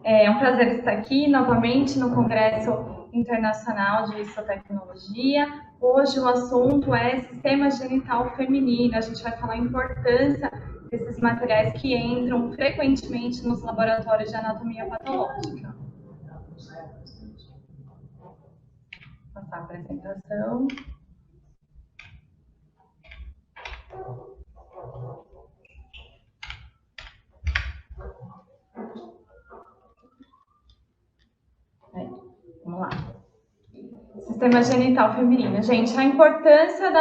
É um prazer estar aqui novamente no Congresso Internacional de Histotecnologia. Hoje o assunto é sistema genital feminino. A gente vai falar a importância desses materiais que entram frequentemente nos laboratórios de anatomia patológica. Vou passar a apresentação. Vamos lá. Sistema genital feminino. Gente, a importância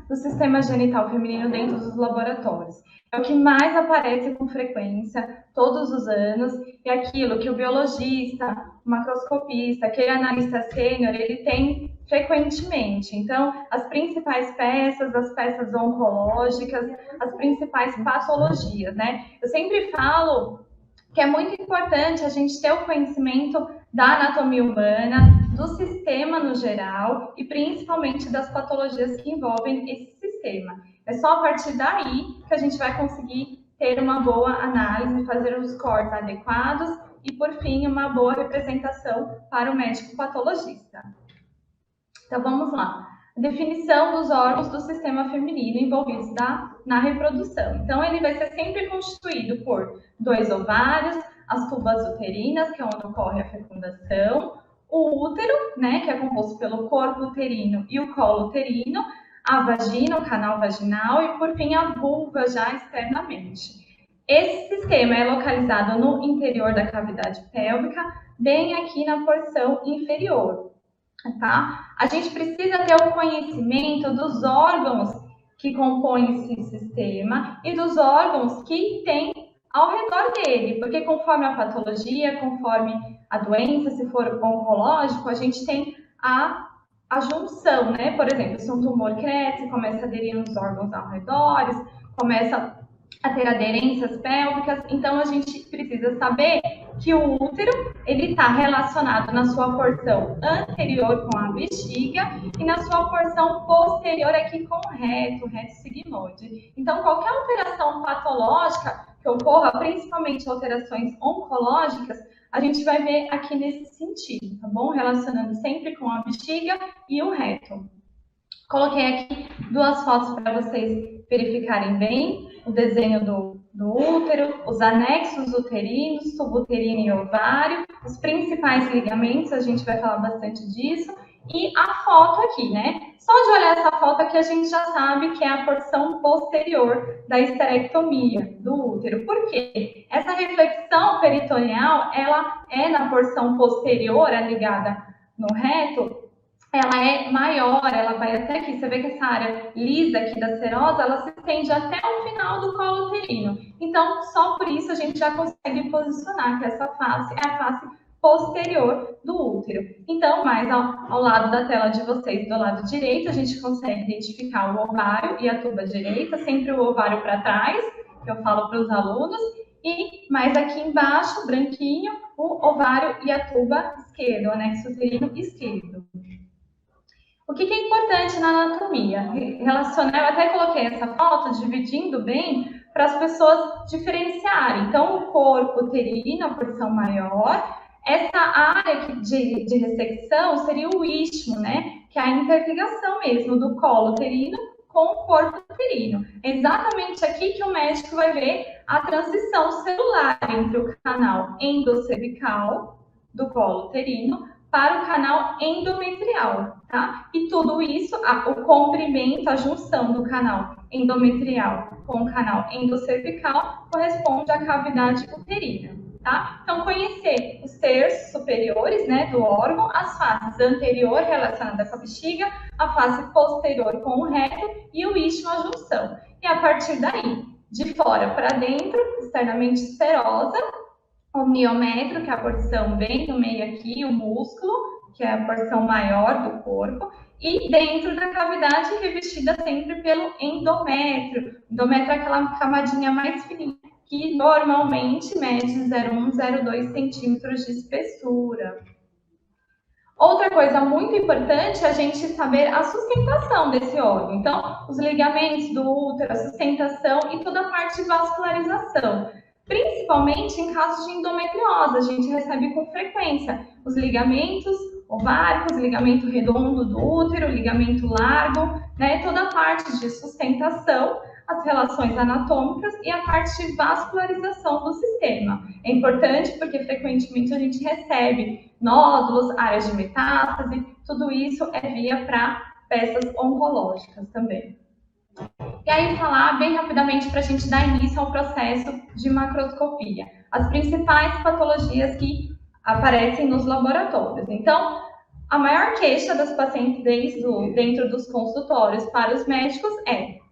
do sistema genital feminino dentro dos laboratórios. É o que mais aparece com frequência, todos os anos, e aquilo que o biologista, o macroscopista, aquele analista sênior, ele tem frequentemente. Então, as principais peças, as peças oncológicas, as principais patologias, né? Eu sempre falo que é muito importante a gente ter o conhecimento da anatomia humana, do sistema no geral e principalmente das patologias que envolvem esse sistema. É só a partir daí que a gente vai conseguir ter uma boa análise, fazer os cortes adequados e, por fim, uma boa representação para o médico patologista. Então, vamos lá. Definição dos órgãos do sistema feminino envolvidos na reprodução. Então, ele vai ser sempre constituído por 2 ovários, as tubas uterinas, que é onde ocorre a fecundação, o útero, né, que é composto pelo corpo uterino e o colo uterino, a vagina, o canal vaginal e, por fim, a vulva já externamente. Esse sistema é localizado no interior da cavidade pélvica, bem aqui na porção inferior. Tá? A gente precisa ter o conhecimento dos órgãos que compõem esse sistema e dos órgãos que tem ao redor dele, porque conforme a patologia, conforme a doença, se for oncológico, a gente tem a junção, né? Por exemplo, se um tumor cresce, começa a aderir nos órgãos ao redor, começa a ter aderências pélvicas, então a gente precisa saber que o útero ele está relacionado na sua porção anterior com a bexiga e na sua porção posterior aqui com o reto sigmoide. Então, qualquer alteração patológica que ocorra, principalmente alterações oncológicas, a gente vai ver aqui nesse sentido, tá bom? Relacionando sempre com a bexiga e o reto. Coloquei aqui 2 fotos para vocês verificarem bem o desenho do útero, os anexos uterinos, subuterino e ovário, os principais ligamentos, a gente vai falar bastante disso, e a foto aqui, né? Só de olhar essa foto aqui a gente já sabe que é a porção posterior da esterectomia do útero. Por quê? Essa reflexão peritoneal, ela é na porção posterior, ligada no reto, ela é maior, ela vai até aqui. Você vê que essa área lisa aqui da serosa, ela se estende até o final do colo uterino. Então, só por isso a gente já consegue posicionar que essa face é a face posterior do útero. Então, mais ao lado da tela de vocês, do lado direito, a gente consegue identificar o ovário e a tuba direita, sempre o ovário para trás, que eu falo para os alunos, e mais aqui embaixo, branquinho, o ovário e a tuba esquerda, o anexo uterino esquerdo. O que é importante na anatomia? Relacionar, eu até coloquei essa foto dividindo bem para as pessoas diferenciarem. Então, o corpo uterino, a porção maior, essa área de ressecção seria o istmo, né? Que é a interligação mesmo do colo uterino com o corpo uterino. É exatamente aqui que o médico vai ver a transição celular entre o canal endocervical do colo uterino para o canal endometrial, tá? E tudo isso, o comprimento, a junção do canal endometrial com o canal endocervical corresponde à cavidade uterina, tá? Então, conhecer os terços superiores, né, do órgão, as faces anterior relacionadas com a bexiga, a face posterior com o reto e o istmo, a junção. E a partir daí, de fora para dentro, externamente serosa, o miométrio, que é a porção bem no meio aqui, o músculo, que é a porção maior do corpo, e dentro da cavidade revestida sempre pelo endométrio. O endométrio é aquela camadinha mais fininha, que normalmente mede 0,1, 0,2 centímetros de espessura. Outra coisa muito importante é a gente saber a sustentação desse órgão. Então, os ligamentos do útero, a sustentação e toda a parte de vascularização. Principalmente em casos de endometriose, a gente recebe com frequência os ligamentos ováricos, ligamento redondo do útero, ligamento largo, né? Toda a parte de sustentação, as relações anatômicas e a parte de vascularização do sistema. É importante porque frequentemente a gente recebe nódulos, áreas de metástase, tudo isso é via para peças oncológicas também. E aí, falar bem rapidamente para a gente dar início ao processo de macroscopia. As principais patologias que aparecem nos laboratórios. Então, a maior queixa das pacientes dentro dos consultórios para os médicos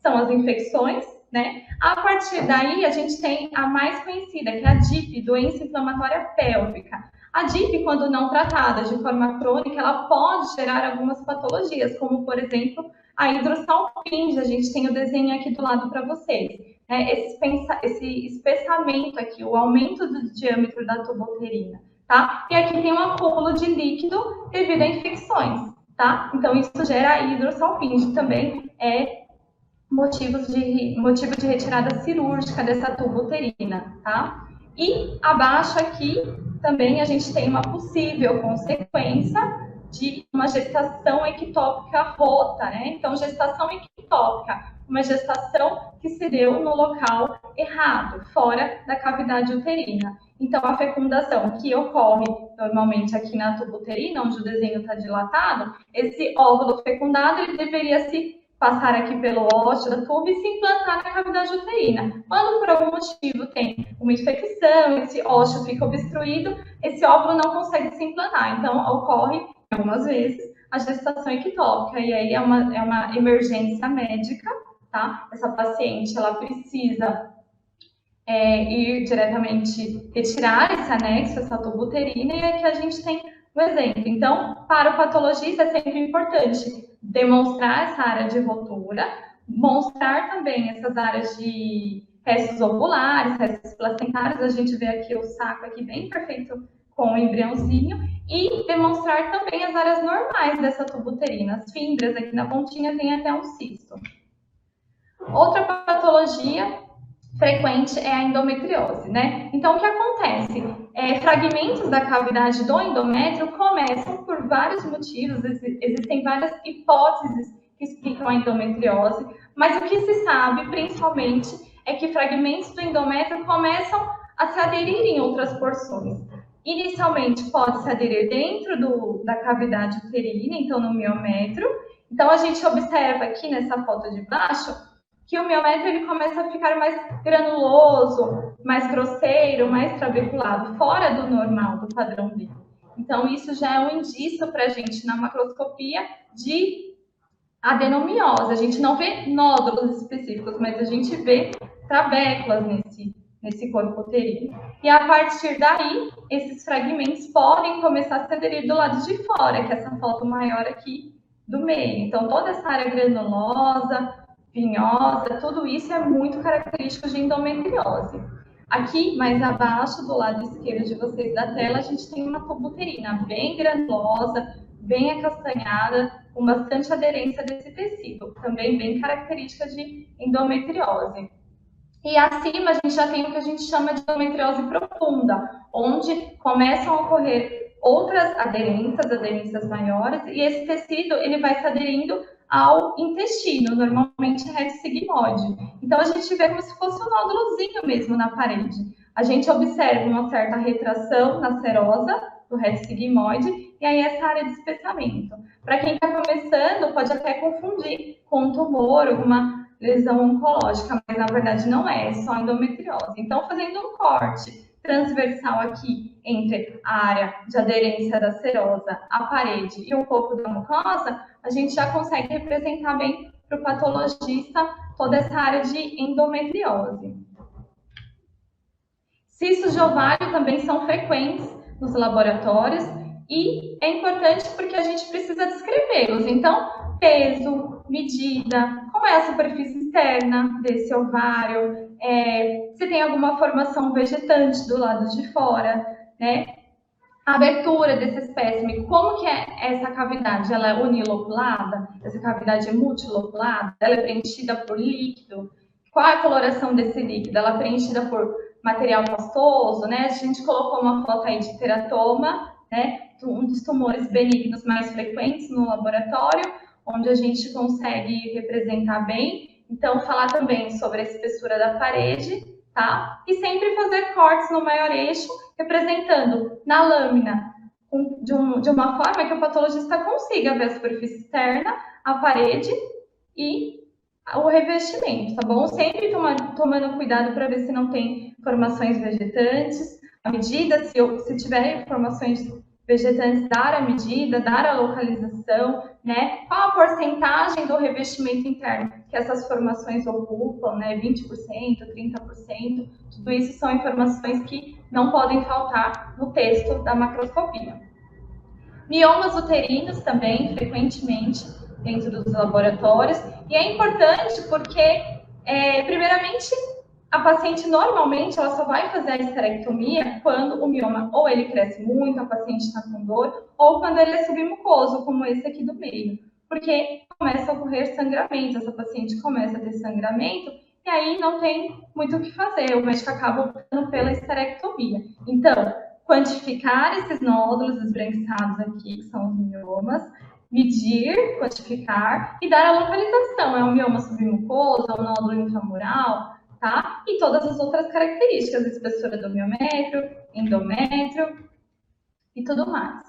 são as infecções, né? A partir daí, a gente tem a mais conhecida, que é a DIP, doença inflamatória pélvica. A DIP, quando não tratada de forma crônica, ela pode gerar algumas patologias, como, por exemplo, a hidrossalpinge. A gente tem o desenho aqui do lado para vocês. Esse espessamento aqui, o aumento do diâmetro da tuba uterina, tá? E aqui tem um acúmulo de líquido devido a infecções, tá? Então, isso gera hidrossalpinge, também é motivo de retirada cirúrgica dessa tuba uterina, tá? E abaixo aqui também a gente tem uma possível consequência de uma gestação ectópica rota, né? Então, gestação ectópica, uma gestação que se deu no local errado, fora da cavidade uterina. Então, a fecundação que ocorre normalmente aqui na tuba uterina, onde o desenho está dilatado, esse óvulo fecundado, ele deveria se passar aqui pelo ósseo da tuba e se implantar na cavidade uterina. Quando por algum motivo tem uma infecção, esse ósseo fica obstruído, esse óvulo não consegue se implantar. Então, ocorre, algumas vezes, a gestação ectópica, e aí é uma emergência médica, tá? Essa paciente, ela precisa ir diretamente retirar esse anexo, essa tuba uterina, e aqui a gente tem um exemplo. Então, para o patologista é sempre importante demonstrar essa área de rotura, mostrar também essas áreas de restos ovulares, restos placentários. A gente vê aqui o saco aqui bem perfeito com o embriãozinho, e demonstrar também as áreas normais dessa tuba uterina. As fímbrias aqui na pontinha tem até um cisto. Outra patologia frequente é a endometriose, né? Então, o que acontece? Fragmentos da cavidade do endométrio começam por vários motivos, existem várias hipóteses que explicam a endometriose, mas o que se sabe, principalmente, é que fragmentos do endométrio começam a se aderir em outras porções. Inicialmente, pode se aderir dentro da cavidade uterina, então no miométrio. Então, a gente observa aqui nessa foto de baixo que o miométrio ele começa a ficar mais granuloso, mais grosseiro, mais trabeculado, fora do normal, do padrão dele. Então, isso já é um indício para a gente, na macroscopia, de adenomiose. A gente não vê nódulos específicos, mas a gente vê trabéculas nesse corpo uterino. E a partir daí, esses fragmentos podem começar a se aderir do lado de fora, que é essa foto maior aqui do meio. Então, toda essa área granulosa, vinhosa, tudo isso é muito característico de endometriose. Aqui, mais abaixo, do lado esquerdo de vocês da tela, a gente tem uma tuba uterina bem granulosa, bem acastanhada, com bastante aderência desse tecido, também bem característica de endometriose. E acima a gente já tem o que a gente chama de endometriose profunda, onde começam a ocorrer outras aderências maiores, e esse tecido ele vai se aderindo ao intestino, normalmente reto sigmoide. Então, a gente vê como se fosse um nódulozinho mesmo na parede. A gente observa uma certa retração na serosa do reto sigmoide, e aí essa área de espessamento. Para quem está começando, pode até confundir com um tumor, alguma lesão oncológica, mas na verdade não é só endometriose. Então, fazendo um corte transversal aqui entre a área de aderência da serosa, a parede e um pouco da mucosa, a gente já consegue representar bem para o patologista toda essa área de endometriose. Cistos de ovário também são frequentes nos laboratórios e é importante porque a gente precisa descrevê-los. Então, peso, medida, como é a superfície externa desse ovário, se tem alguma formação vegetante do lado de fora, né? A abertura desse espécime, como que é essa cavidade? Ela é unilobulada? Essa cavidade é multilobulada? Ela é preenchida por líquido? Qual é a coloração desse líquido? Ela é preenchida por material pastoso, né? A gente colocou uma foto aí de teratoma, né? Um dos tumores benignos mais frequentes no laboratório, onde a gente consegue representar bem. Então, falar também sobre a espessura da parede, tá? E sempre fazer cortes no maior eixo, representando na lâmina de uma forma que o patologista consiga ver a superfície externa, a parede e o revestimento, tá bom? Sempre tomando cuidado para ver se não tem formações vegetantes. A medida, se tiver formações vegetantes, dar a medida, dar a localização, né? Qual a porcentagem do revestimento interno que essas formações ocupam, né? 20%, 30%. Tudo isso são informações que não podem faltar no texto da macroscopia. Miomas uterinos também, frequentemente, dentro dos laboratórios. E é importante porque, primeiramente, a paciente normalmente ela só vai fazer a esterectomia quando o mioma ou ele cresce muito, a paciente está com dor, ou quando ele é submucoso, como esse aqui do meio. Porque começa a ocorrer sangramento, essa paciente começa a ter sangramento, e aí não tem muito o que fazer, o médico acaba optando pela esterectomia. Então, quantificar esses nódulos esbranquiçados aqui, que são os miomas, medir, quantificar e dar a localização. É um mioma submucoso, é um nódulo intramural, tá? E todas as outras características, espessura do miométrio, endométrio e tudo mais.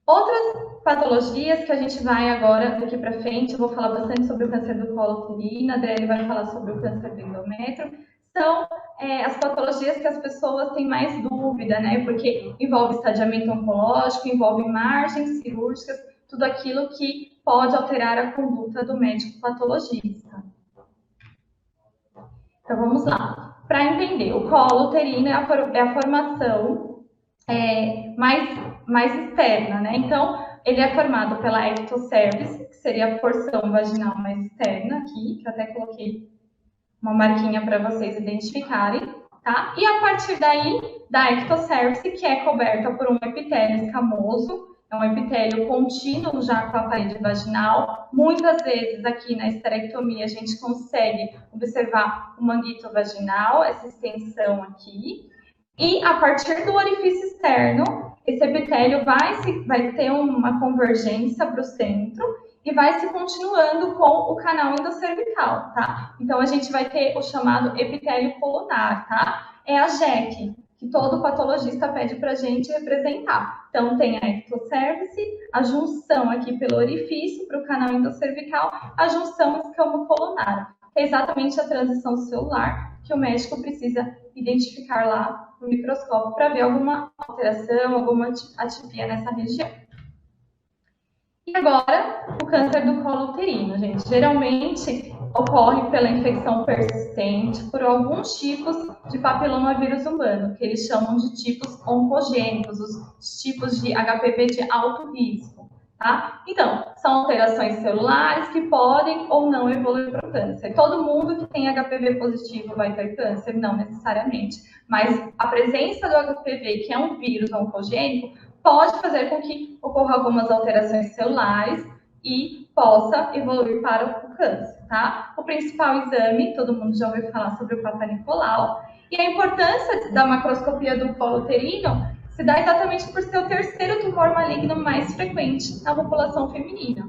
Outras patologias que a gente vai agora, daqui para frente, eu vou falar bastante sobre o câncer do colo uterino, a Adriele vai falar sobre o câncer do endométrio, são as patologias que as pessoas têm mais dúvida, né? Porque envolve estadiamento oncológico, envolve margens cirúrgicas, tudo aquilo que pode alterar a conduta do médico patologista. Então, vamos lá. Para entender, o colo uterino é a formação mais externa, né? Então, ele é formado pela ectocervix, que seria a porção vaginal mais externa aqui, que eu até coloquei uma marquinha para vocês identificarem, tá? E a partir daí, da ectocervix, que é coberta por um epitélio escamoso, é um epitélio contínuo já com a parede vaginal. Muitas vezes aqui na esterectomia a gente consegue observar o manguito vaginal, essa extensão aqui. E a partir do orifício externo, esse epitélio vai ter uma convergência para o centro e vai se continuando com o canal endocervical, tá? Então, a gente vai ter o chamado epitélio colunar, tá? É a JEC, que todo patologista pede para a gente representar. Então, tem a ectocervix, a junção aqui pelo orifício para o canal endocervical, a junção escamo-colunar, que é exatamente a transição celular que o médico precisa identificar lá no microscópio para ver alguma alteração, alguma atipia nessa região. E agora, o câncer do colo uterino, gente. Geralmente ocorre pela infecção persistente por alguns tipos de papilomavírus humano, que eles chamam de tipos oncogênicos, os tipos de HPV de alto risco, tá? Então, são alterações celulares que podem ou não evoluir para o câncer. Todo mundo que tem HPV positivo vai ter câncer? Não necessariamente. Mas a presença do HPV, que é um vírus oncogênico, pode fazer com que ocorra algumas alterações celulares e possa evoluir para o câncer, tá? O principal exame, todo mundo já ouviu falar sobre o Papa Nicolau, e a importância da macroscopia do colo uterino se dá exatamente por ser o terceiro tumor maligno mais frequente na população feminina.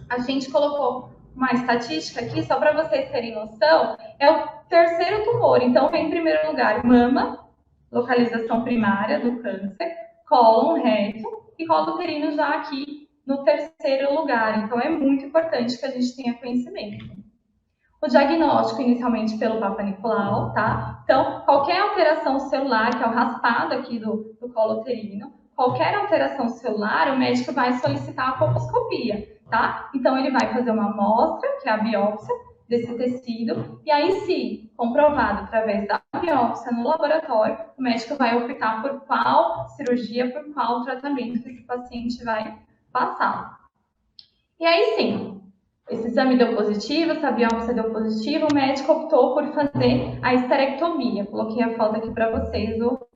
A gente colocou uma estatística aqui, só para vocês terem noção, é o terceiro tumor. Então, vem em primeiro lugar mama, localização primária do câncer, cólon, reto e colo uterino já aqui no terceiro lugar. Então, é muito importante que a gente tenha conhecimento. O diagnóstico inicialmente pelo Papa Nicolau, tá? Então, qualquer alteração celular, que é o raspado aqui do colo uterino, qualquer alteração celular, o médico vai solicitar a colposcopia, tá? Então, ele vai fazer uma amostra, que é a biópsia desse tecido, e aí sim, comprovado através da biópsia no laboratório, o médico vai optar por qual cirurgia, por qual tratamento que esse paciente vai passar. E aí sim, esse exame deu positivo, essa biópsia deu positivo, o médico optou por fazer a esterectomia. Coloquei a foto aqui para vocês do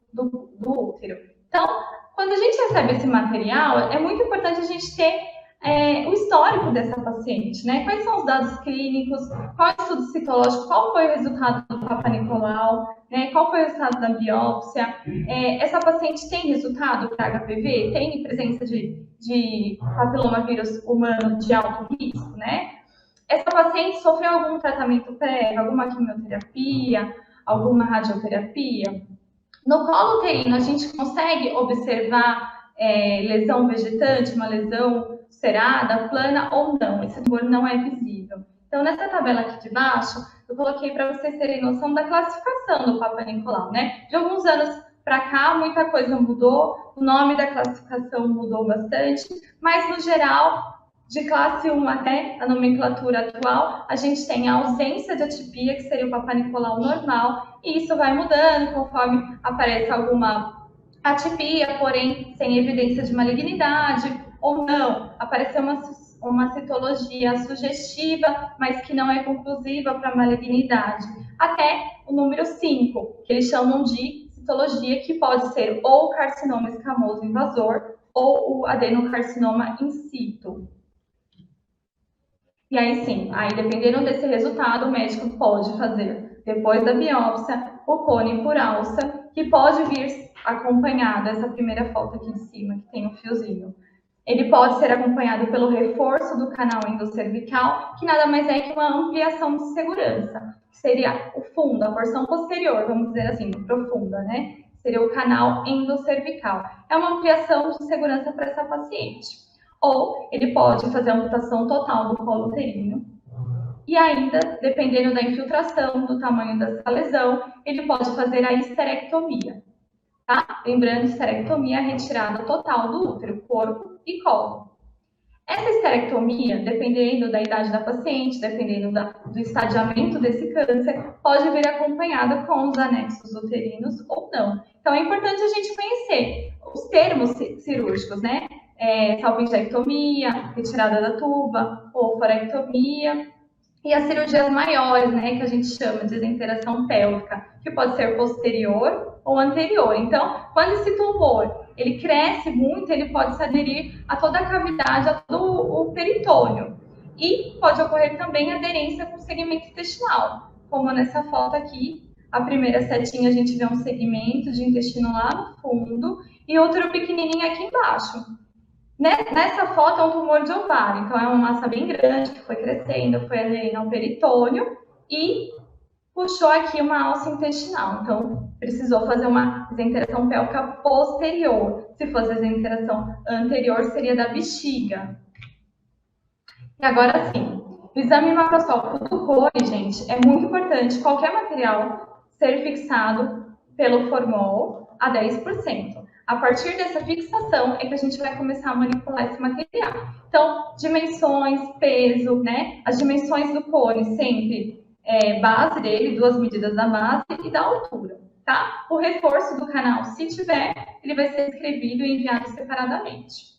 útero. Então, quando a gente recebe esse material, é muito importante a gente ter o histórico dessa paciente, né? Quais são os dados clínicos, qual é o estudo citológico, qual foi o resultado do Papa Nicolau, né? Qual foi o resultado da biópsia, essa paciente tem resultado para HPV, tem presença de papilomavírus humano de alto risco, né? Essa paciente sofreu algum tratamento prévio, alguma quimioterapia, alguma radioterapia? No colo uterino, a gente consegue observar lesão vegetante, uma lesão cerada, plana ou não. Esse tumor não é visível. Então, nessa tabela aqui de baixo, eu coloquei para vocês terem noção da classificação do Papa Nicolau, né? De alguns anos para cá, muita coisa mudou, o nome da classificação mudou bastante, mas, no geral, de classe 1 até a nomenclatura atual, a gente tem a ausência de atipia, que seria o Papa Nicolau normal, e isso vai mudando conforme aparece alguma atipia, porém sem evidência de malignidade, ou não, apareceu uma citologia sugestiva, mas que não é conclusiva para malignidade, até o número 5, que eles chamam de citologia, que pode ser ou o carcinoma escamoso invasor ou o adenocarcinoma in situ. E aí sim, aí dependendo desse resultado, o médico pode fazer, depois da biópsia, o cone por alça, que pode vir acompanhado, essa primeira foto aqui em cima, que tem um fiozinho. Ele pode ser acompanhado pelo reforço do canal endocervical, que nada mais é que uma ampliação de segurança, que seria o fundo, a porção posterior, vamos dizer assim, profunda, né? Seria o canal endocervical. É uma ampliação de segurança para essa paciente. Ou ele pode fazer a amputação total do colo uterino. E ainda, dependendo da infiltração, do tamanho dessa lesão, ele pode fazer a histerectomia. Tá? Lembrando, histerectomia é a retirada total do útero, corpo e colo. Essa histerectomia, dependendo da idade da paciente, dependendo do estadiamento desse câncer, pode vir acompanhada com os anexos uterinos ou não. Então, é importante a gente conhecer os termos cirúrgicos, né? Salpingectomia, retirada da tuba, oophorectomia, e as cirurgias maiores, né, que a gente chama de desinteração pélvica, que pode ser posterior ou anterior. Então, quando esse tumor ele cresce muito, ele pode se aderir a toda a cavidade, a todo o peritônio. E pode ocorrer também aderência com o segmento intestinal, como nessa foto aqui, a primeira setinha a gente vê um segmento de intestino lá no fundo e outro pequenininho aqui embaixo. Nessa foto é um tumor de ovário, então é uma massa bem grande que foi crescendo, foi aderindo ao peritônio e puxou aqui uma alça intestinal. Então, precisou fazer uma desenteração pélvica posterior. Se fosse a desenteração anterior, seria da bexiga. E agora sim, o exame macroscópico do cone, gente, é muito importante qualquer material ser fixado pelo formol a 10%. A partir dessa fixação é que a gente vai começar a manipular esse material. Então, dimensões, peso, né? As dimensões do cone sempre base dele, 2 medidas da base e da altura, tá? O reforço do canal, se tiver, ele vai ser escrevido e enviado separadamente.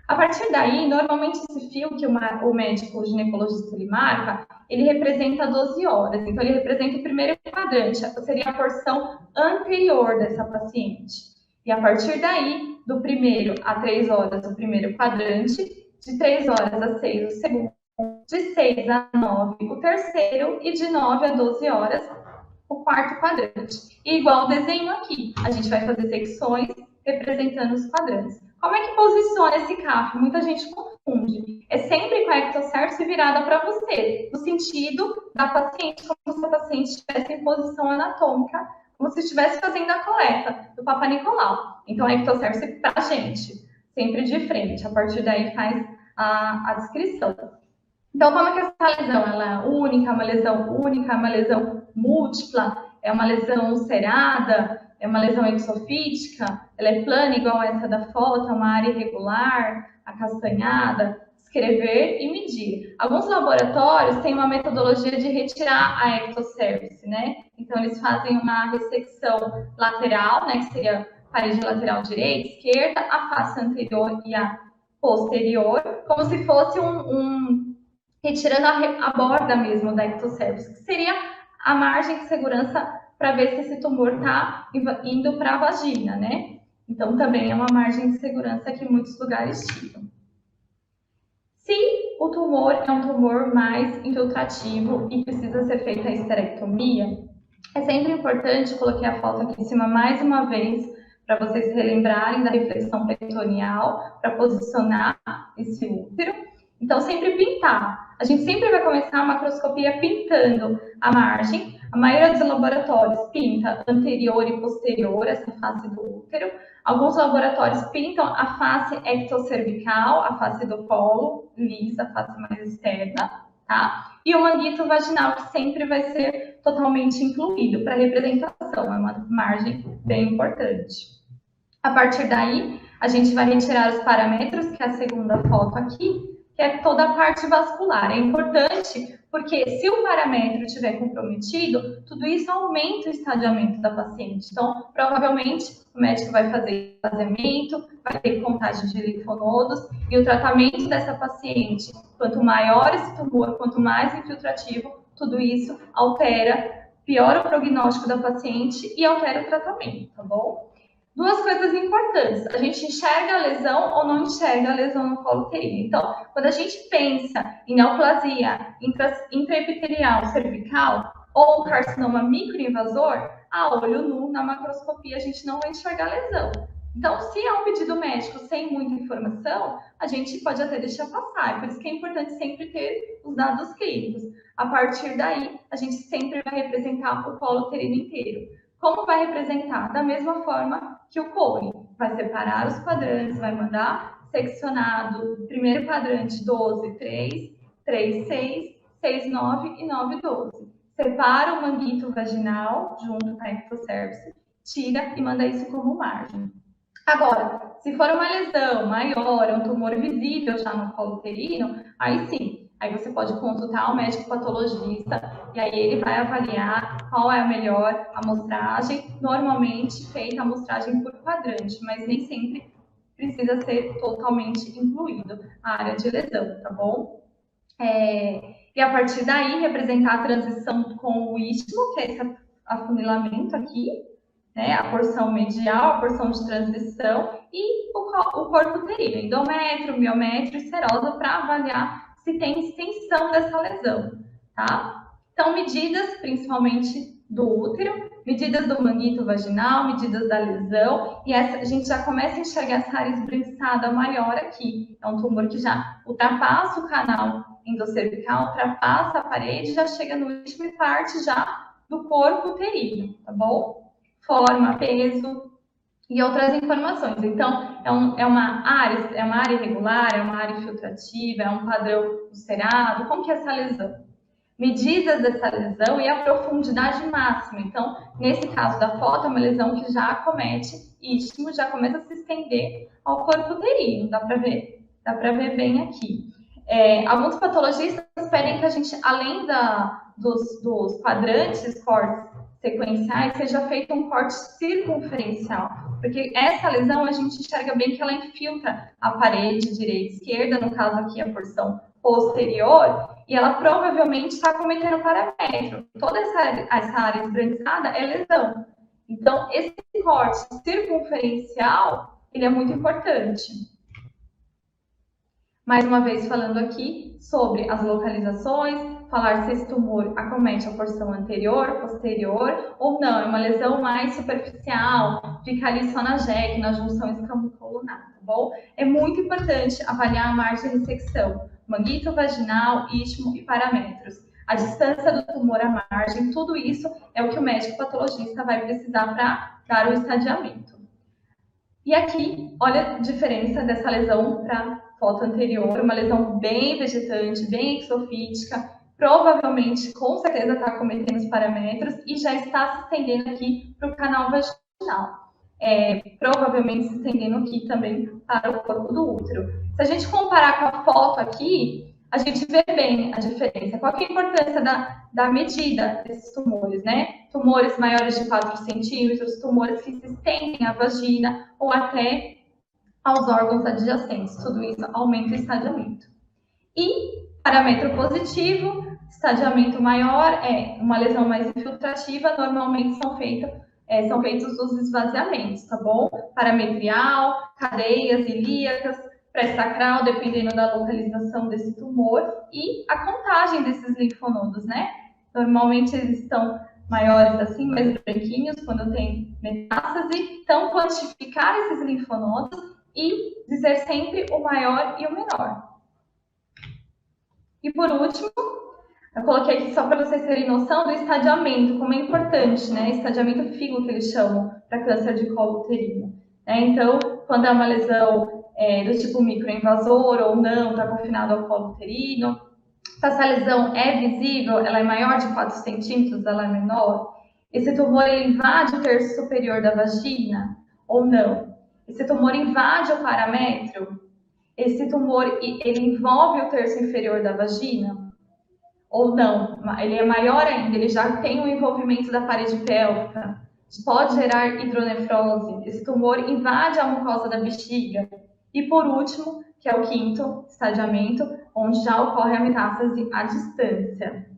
A partir daí, normalmente esse fio que o médico, o ginecologista, ele marca, ele representa 12 horas. Então, ele representa o primeiro quadrante, seria a porção anterior dessa paciente. E a partir daí, do primeiro a 3 horas, o primeiro quadrante, de 3 horas a 6, o segundo, de 6 a 9, o terceiro, e de 9 a 12 horas, o quarto quadrante. E igual o desenho aqui, a gente vai fazer secções representando os quadrantes. Como é que posiciona esse CAF? Muita gente confunde. É sempre com a ectocerce virada para você, no sentido da paciente, como se a paciente estivesse em posição anatômica, como se estivesse fazendo a coleta do Papa Nicolau. Então, a ectocerce para a gente, sempre de frente. A partir daí faz a descrição. Então, como é que essa lesão? Ela é única, uma lesão múltipla, é uma lesão ulcerada, é uma lesão exofítica, ela é plana, igual essa da foto, é uma área irregular, acastanhada, escrever e medir. Alguns laboratórios têm uma metodologia de retirar a ectocervice, né? Então, eles fazem uma ressecção lateral, né, que seria a parede lateral direita, esquerda, a face anterior e a posterior, como se fosse retirando a borda mesmo da ectocervice, que seria a margem de segurança para ver se esse tumor está indo para a vagina, né? Então, também é uma margem de segurança que muitos lugares tiram. o tumor é um tumor mais infiltrativo e precisa ser feita a esterectomia, é sempre importante, coloquei a foto aqui em cima mais uma vez, para vocês se relembrarem da reflexão peritoneal, para posicionar esse útero. Então, sempre pintar. A gente sempre vai começar a macroscopia pintando a margem. A maioria dos laboratórios pinta anterior e posterior, essa face do útero. Alguns laboratórios pintam a face ectocervical, a face do colo, lisa, a face mais externa, tá? E o manguito vaginal, que sempre vai ser totalmente incluído para representação, é uma margem bem importante. A partir daí, a gente vai retirar os parâmetros, que é a segunda foto aqui, que é toda a parte vascular. É importante porque se o parâmetro estiver comprometido, tudo isso aumenta o estadiamento da paciente. Então, provavelmente, o médico vai fazer esvaziamento, vai ter contagem de linfonodos, e o tratamento dessa paciente, quanto maior esse tumor, quanto mais infiltrativo, tudo isso altera, piora o prognóstico da paciente e altera o tratamento, tá bom? Duas coisas importantes. A gente enxerga a lesão ou não enxerga a lesão no colo uterino. Então, quando a gente pensa em neoplasia intraepitelial cervical ou carcinoma microinvasor, a olho nu, na macroscopia, a gente não vai enxergar a lesão. Então, se é um pedido médico sem muita informação, a gente pode até deixar passar. Por isso que é importante sempre ter os dados clínicos. A partir daí, a gente sempre vai representar o colo uterino inteiro. Como vai representar? Da mesma forma que o cone. Vai separar os quadrantes, vai mandar seccionado, primeiro quadrante 12, 3, 3, 6, 6, 9 e 9, 12. Separa o manguito vaginal junto com a ectocervice, tira e manda isso como margem. Agora, se for uma lesão maior, um tumor visível já no colo uterino, aí sim, aí você pode consultar o médico patologista e aí ele vai avaliar qual é a melhor amostragem, normalmente feita a amostragem por quadrante, mas nem sempre precisa ser totalmente incluído a área de lesão, tá bom? E a partir daí, representar a transição com o istmo, que é esse afunilamento aqui, né, a porção medial, a porção de transição e o corpo uterino, endométrio, miométrio e serosa para avaliar se tem extensão dessa lesão, tá? Então, medidas principalmente do útero, medidas do manguito vaginal, medidas da lesão, e essa, a gente já começa a enxergar essa área esbranquiçada maior aqui. É um tumor que já ultrapassa o canal endocervical, ultrapassa a parede, já chega no istmo e parte já do corpo uterino, tá bom? Forma, peso e outras informações. Então, é uma área irregular, é uma área infiltrativa, é um padrão ulcerado. Como que é essa lesão? Medidas dessa lesão e a profundidade máxima. Então, nesse caso da foto, é uma lesão que já acomete istmo, já começa a se estender ao corpo uterino. Dá para ver bem aqui. Alguns patologistas pedem que a gente, além dos quadrantes, cortes sequenciais, seja feito um corte circunferencial, porque essa lesão a gente enxerga bem que ela infiltra a parede direita e esquerda, no caso aqui a porção posterior, e ela provavelmente está cometendo parâmetro. Toda essa área esbranquiçada é lesão. Então, esse corte circunferencial, ele é muito importante. Mais uma vez falando aqui sobre as localizações, falar se esse tumor acomete a porção anterior, posterior ou não, é uma lesão mais superficial, fica ali só na JEC, na junção escamocolunar, tá bom? É muito importante avaliar a margem de ressecção, manguito vaginal, istmo e parâmetros. A distância do tumor à margem, tudo isso é o que o médico patologista vai precisar para dar o estadiamento. E aqui, olha a diferença dessa lesão para a foto anterior, uma lesão bem vegetante, bem exofítica, provavelmente, com certeza, está cometendo os parâmetros e já está se estendendo aqui para o canal vaginal. Provavelmente se estendendo aqui também para o corpo do útero. Se a gente comparar com a foto aqui, a gente vê bem a diferença. Qual que é a importância da medida desses tumores, né? Tumores maiores de 4 centímetros, tumores que se estendem à vagina ou até aos órgãos adjacentes. Tudo isso aumenta o estadiamento. E parâmetro positivo, estadiamento maior, uma lesão mais infiltrativa, normalmente são feitos os esvaziamentos, tá bom? Parametrial, cadeias ilíacas, pré-sacral, dependendo da localização desse tumor, e a contagem desses linfonodos, né? Normalmente eles estão maiores assim, mais branquinhos, quando tem metástase. Então, quantificar esses linfonodos e dizer sempre o maior e o menor. E por último, eu coloquei aqui só para vocês terem noção do estadiamento, como é importante, né? Estadiamento FIGO, que eles chamam, para câncer de colo uterino. Então, quando é uma lesão do tipo microinvasor ou não, está confinado ao colo uterino, se essa lesão é visível, ela é maior de 4 centímetros, ela é menor, esse tumor invade o terço superior da vagina ou não? Esse tumor invade o paramétrio? Esse tumor ele envolve o terço inferior da vagina? Ou não? Ele é maior ainda, ele já tem o envolvimento da parede pélvica, pode gerar hidronefrose, esse tumor invade a mucosa da bexiga. E por último, que é o quinto estadiamento, onde já ocorre a metástase à distância.